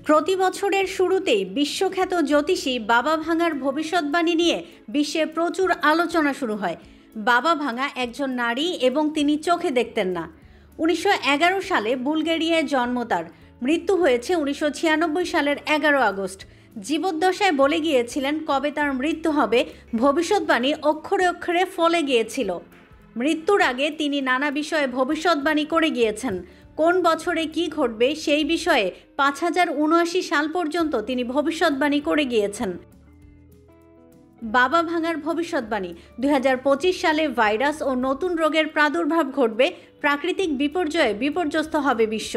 প্রতি বছরের শুরুতেই বিশ্বখ্যাত জ্যোতিষী বাবা ভাঙার ভবিষ্যৎবাণী নিয়ে বিশ্বে প্রচুর আলোচনা শুরু হয়। বাবা ভাঙা একজন নারী এবং তিনি চোখে দেখতেন না। 1911 সালে বুলগেরিয়ায় জন্ম তার। মৃত্যু হয়েছে 1996 সালের 11 আগস্ট। জীবদ্দশায় বলে গিয়েছিলেন কবে তার মৃত্যু হবে, ভবিষ্যৎবাণী অক্ষরে অক্ষরে ফলে গিয়েছিল। মৃত্যুর আগে তিনি নানা বিষয়ে ভবিষ্যৎবাণী করে গিয়েছেন। কোন বছরে কি ঘটবে সেই বিষয়ে 5079 সাল পর্যন্ত তিনি ভবিষ্যৎবাণী করে গিয়েছেন। বাবা ভাঙার ভবিষ্যৎবাণী 2025 সালে ভাইরাস ও নতুন রোগের প্রাদুর্ভাব ঘটবে, প্রাকৃতিক বিপর্যয়ে বিপর্যস্ত হবে বিশ্ব।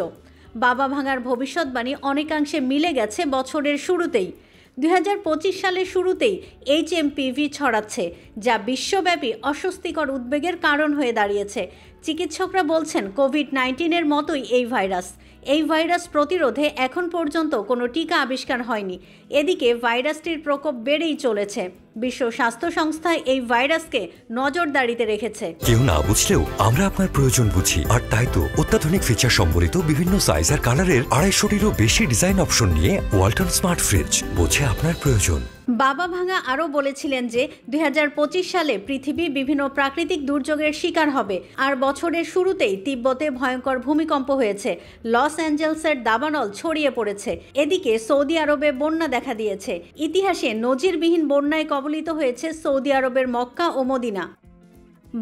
বাবা ভাঙার ভবিষ্যৎবাণী অনেকাংশে মিলে গেছে বছরের শুরুতেই। 2025 সালের শুরুতেই HMPV ছড়াচ্ছে, যা বিশ্বব্যাপী অস্বস্তিকর উদ্বেগের কারণ হয়ে দাঁড়িয়েছে। চিকিৎসকরা বলছেন কোভিড-19 মতোই এই ভাইরাস প্রতিরোধে এখন পর্যন্ত কোনো টিকা আবিষ্কার হয়নি। এদিকে ভাইরাসটির প্রকোপ বেড়েই চলেছে। বিশ্ব স্বাস্থ্য সংস্থা এই ভাইরাসকে নজরদারিতে রেখেছে। কেউ না বুঝলেও আমরা আপনার প্রয়োজন বুঝি, আর তাই তো অত্যাধুনিক ফিচার সম্বলিত বিভিন্ন সাইজ আর কালারের 250-টিরও বেশি ডিজাইন অপশন নিয়ে ওয়ালটন স্মার্ট ফ্রিজ বোঝে আপনার প্রয়োজন। বাবা ভাঙা আরও বলেছিলেন যে 2025 সালে পৃথিবী বিভিন্ন প্রাকৃতিক দুর্যোগের শিকার হবে। আর বছরের শুরুতেই তিব্বতে ভয়ঙ্কর ভূমিকম্প হয়েছে, লস অ্যাঞ্জেলসের দাবানল ছড়িয়ে পড়েছে, এদিকে সৌদি আরবে বন্যা দেখা দিয়েছে। ইতিহাসে নজিরবিহীন বন্যায় কবলিত হয়েছে সৌদি আরবের মক্কা ও মদিনা।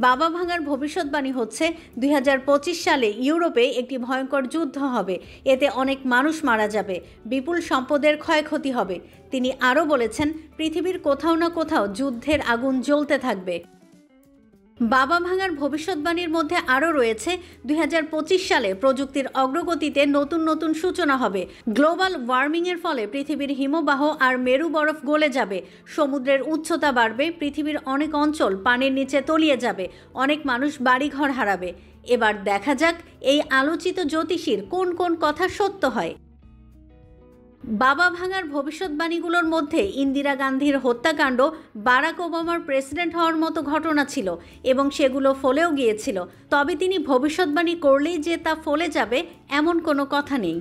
বাবা ভাঙার ভবিষ্যৎবাণী হচ্ছে 2025 সালে ইউরোপে একটি ভয়ঙ্কর যুদ্ধ হবে, এতে অনেক মানুষ মারা যাবে, বিপুল সম্পদের ক্ষয়ক্ষতি হবে। তিনি আরও বলেছেন পৃথিবীর কোথাও না কোথাও যুদ্ধের আগুন জ্বলতে থাকবে। বাবা ভাঙার ভবিষ্যৎবাণীর মধ্যে আরও রয়েছে 2025 সালে প্রযুক্তির অগ্রগতিতে নতুন নতুন সূচনা হবে। গ্লোবাল ওয়ার্মিংয়ের ফলে পৃথিবীর হিমবাহ আর মেরু বরফ গলে যাবে, সমুদ্রের উচ্চতা বাড়বে, পৃথিবীর অনেক অঞ্চল পানির নিচে তলিয়ে যাবে, অনেক মানুষ বাড়িঘর হারাবে। এবার দেখা যাক এই আলোচিত জ্যোতিষীর কোন কোন কথা সত্য হয়। বাবা ভাঙার ভবিষ্যৎবাণীগুলোর মধ্যে ইন্দিরা গান্ধীর হত্যাকাণ্ড, বারাক ওবামার প্রেসিডেন্ট হওয়ার মতো ঘটনা ছিল এবং সেগুলো ফলেও গিয়েছিল। তবে তিনি ভবিষ্যৎবাণী করলেই যে তা ফলে যাবে এমন কোনো কথা নেই।